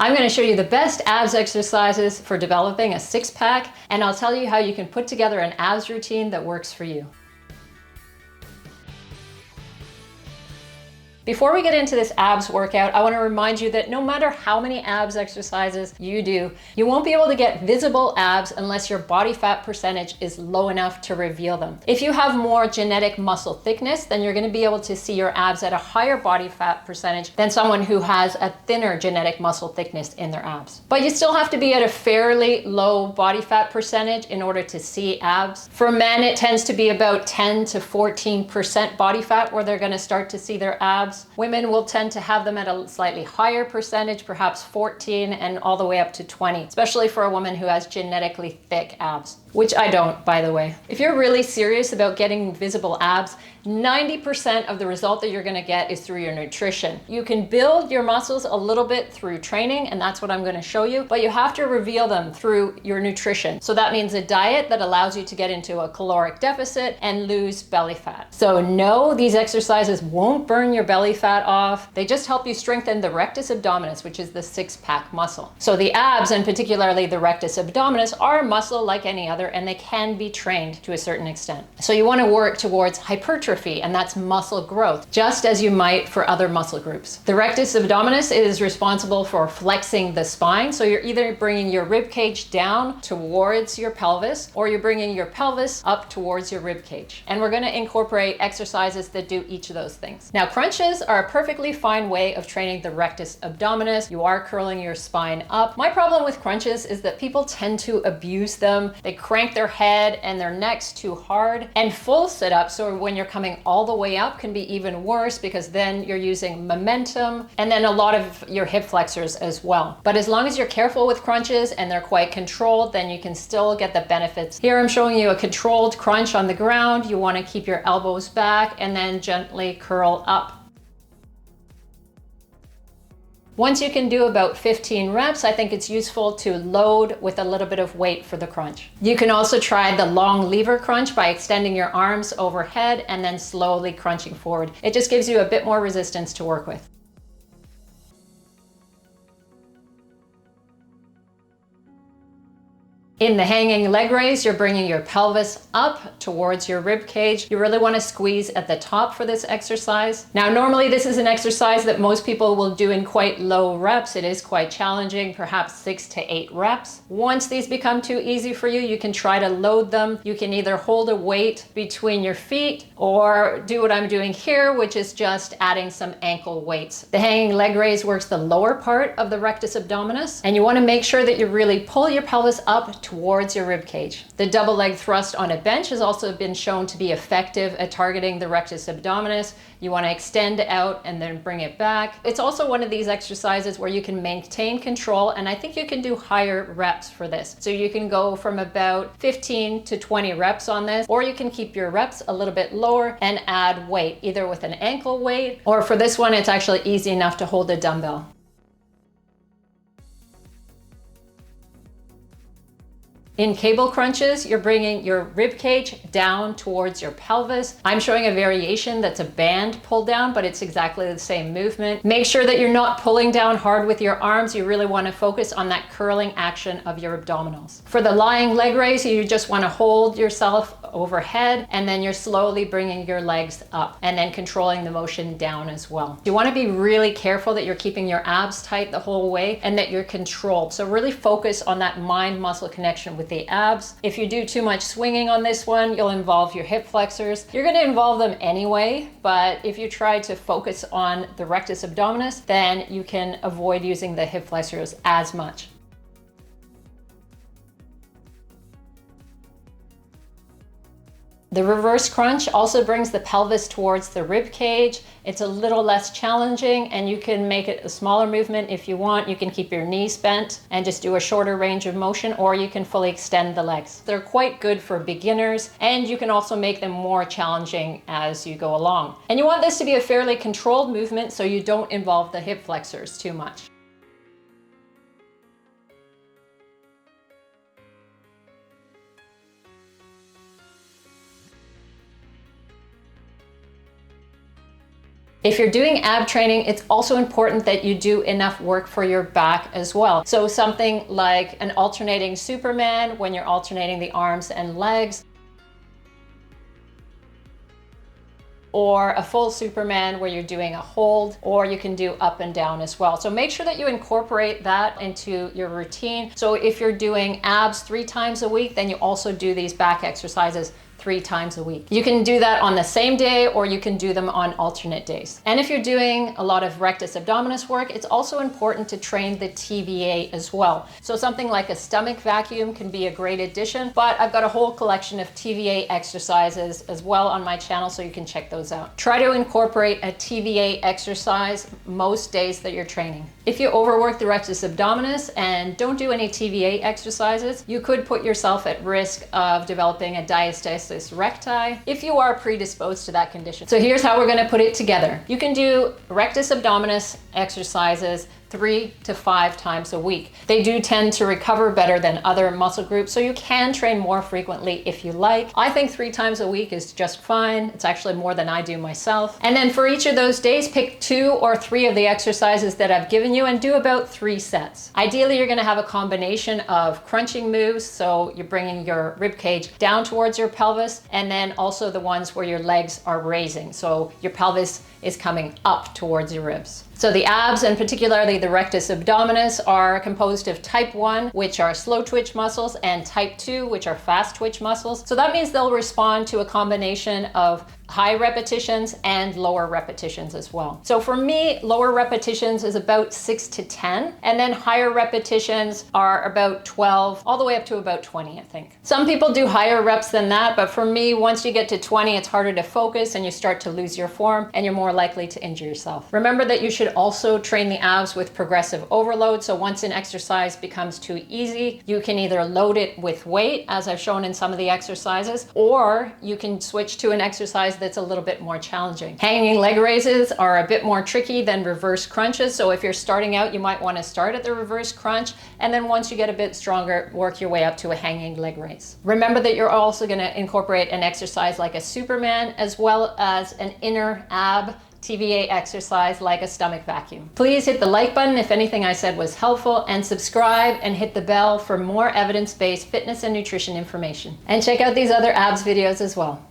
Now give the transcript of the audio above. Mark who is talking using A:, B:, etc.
A: I'm going to show you the best abs exercises for developing a six-pack, and I'll tell you how you can put together an abs routine that works for you. Before we get into this abs workout, I want to remind you that no matter how many abs exercises you do, you won't be able to get visible abs unless your body fat percentage is low enough to reveal them. If you have more genetic muscle thickness, then you're going to be able to see your abs at a higher body fat percentage than someone who has a thinner genetic muscle thickness in their abs. But you still have to be at a fairly low body fat percentage in order to see abs. For men, it tends to be about 10 to 14% body fat where they're going to start to see their abs. Women will tend to have them at a slightly higher percentage, perhaps 14 and all the way up to 20, especially for a woman who has genetically thick abs, which I don't, by the way. If you're really serious about getting visible abs, 90% of the result that you're going to get is through your nutrition. You can build your muscles a little bit through training, and that's what I'm going to show you, but you have to reveal them through your nutrition. So that means a diet that allows you to get into a caloric deficit and lose belly fat. So no, these exercises won't burn your belly fat off. They just help you strengthen the rectus abdominis, which is the six-pack muscle. So the abs, and particularly the rectus abdominis, are a muscle like any other, and they can be trained to a certain extent. So you want to work towards hypertrophy, and that's muscle growth, just as you might for other muscle groups. The rectus abdominis is responsible for flexing the spine, so you're either bringing your rib cage down towards your pelvis, or you're bringing your pelvis up towards your rib cage. And we're going to incorporate exercises that do each of those things. Now, crunches are a perfectly fine way of training the rectus abdominis. You are curling your spine up. My problem with crunches is that people tend to abuse them. They crank their head and their necks too hard, and full sit-ups, so when you're coming all the way up, can be even worse because then you're using momentum and then a lot of your hip flexors as well. But as long as you're careful with crunches and they're quite controlled, then you can still get the benefits. Here I'm showing you a controlled crunch on the ground. You want to keep your elbows back and then gently curl up. Once you can do about 15 reps, I think it's useful to load with a little bit of weight for the crunch. You can also try the long lever crunch by extending your arms overhead and then slowly crunching forward. It just gives you a bit more resistance to work with. In the hanging leg raise, you're bringing your pelvis up towards your rib cage. You really want to squeeze at the top for this exercise. Now, normally this is an exercise that most people will do in quite low reps. It is quite challenging, perhaps 6 to 8 reps. Once these become too easy for you, you can try to load them. You can either hold a weight between your feet or do what I'm doing here, which is just adding some ankle weights. The hanging leg raise works the lower part of the rectus abdominis, and you want to make sure that you really pull your pelvis up towards your rib cage. The double leg thrust on a bench has also been shown to be effective at targeting the rectus abdominis. You want to extend out and then bring it back. It's also one of these exercises where you can maintain control, and I think you can do higher reps for this. So you can go from about 15 to 20 reps on this, or you can keep your reps a little bit lower and add weight, either with an ankle weight, or for this one, it's actually easy enough to hold a dumbbell. In cable crunches, you're bringing your rib cage down towards your pelvis. I'm showing a variation that's a band pull down, but it's exactly the same movement. Make sure that you're not pulling down hard with your arms. You really want to focus on that curling action of your abdominals. For the lying leg raise, you just want to hold yourself overhead, and then you're slowly bringing your legs up and then controlling the motion down as well. You want to be really careful that you're keeping your abs tight the whole way and that you're controlled. So really focus on that mind-muscle connection with the abs. If you do too much swinging on this one, you'll involve your hip flexors. You're going to involve them anyway, but if you try to focus on the rectus abdominis, then you can avoid using the hip flexors as much. The reverse crunch also brings the pelvis towards the rib cage. It's a little less challenging, and you can make it a smaller movement if you want. You can keep your knees bent and just do a shorter range of motion, or you can fully extend the legs. They're quite good for beginners, and you can also make them more challenging as you go along. And you want this to be a fairly controlled movement so you don't involve the hip flexors too much. If you're doing ab training, it's also important that you do enough work for your back as well. So something like an alternating Superman when you're alternating the arms and legs, or a full Superman where you're doing a hold, or you can do up and down as well. So make sure that you incorporate that into your routine. So if you're doing abs 3 times a week, then you also do these back exercises 3 times a week. You can do that on the same day, or you can do them on alternate days. And if you're doing a lot of rectus abdominis work, it's also important to train the TVA as well. So something like a stomach vacuum can be a great addition, but I've got a whole collection of TVA exercises as well on my channel, so you can check those out. Try to incorporate a TVA exercise most days that you're training. If you overwork the rectus abdominis and don't do any TVA exercises, you could put yourself at risk of developing a diastasis recti if you are predisposed to that condition. So here's how we're going to put it together. You can do rectus abdominis exercises 3 to 5 times a week. They do tend to recover better than other muscle groups, so you can train more frequently if you like. I think 3 times a week is just fine. It's actually more than I do myself. And then for each of those days, pick 2 or 3 of the exercises that I've given you and do about 3 sets. Ideally, you're going to have a combination of crunching moves, so you're bringing your rib cage down towards your pelvis, and then also the ones where your legs are raising, so your pelvis is coming up towards your ribs. So the abs, and particularly the rectus abdominis, are composed of type 1, which are slow twitch muscles, and type 2, which are fast twitch muscles. So that means they'll respond to a combination of high repetitions and lower repetitions as well. So for me, lower repetitions is about 6 to 10, and then higher repetitions are about 12, all the way up to about 20, I think. Some people do higher reps than that, but for me, once you get to 20, it's harder to focus and you start to lose your form and you're more likely to injure yourself. Remember that you should also train the abs with progressive overload. So once an exercise becomes too easy, you can either load it with weight, as I've shown in some of the exercises, or you can switch to an exercise that's a little bit more challenging. Hanging leg raises are a bit more tricky than reverse crunches. So if you're starting out, you might want to start at the reverse crunch, and then once you get a bit stronger, work your way up to a hanging leg raise. Remember that you're also going to incorporate an exercise like a Superman, as well as an inner ab TVA exercise like a stomach vacuum. Please hit the like button if anything I said was helpful, and subscribe and hit the bell for more evidence-based fitness and nutrition information. And check out these other abs videos as well.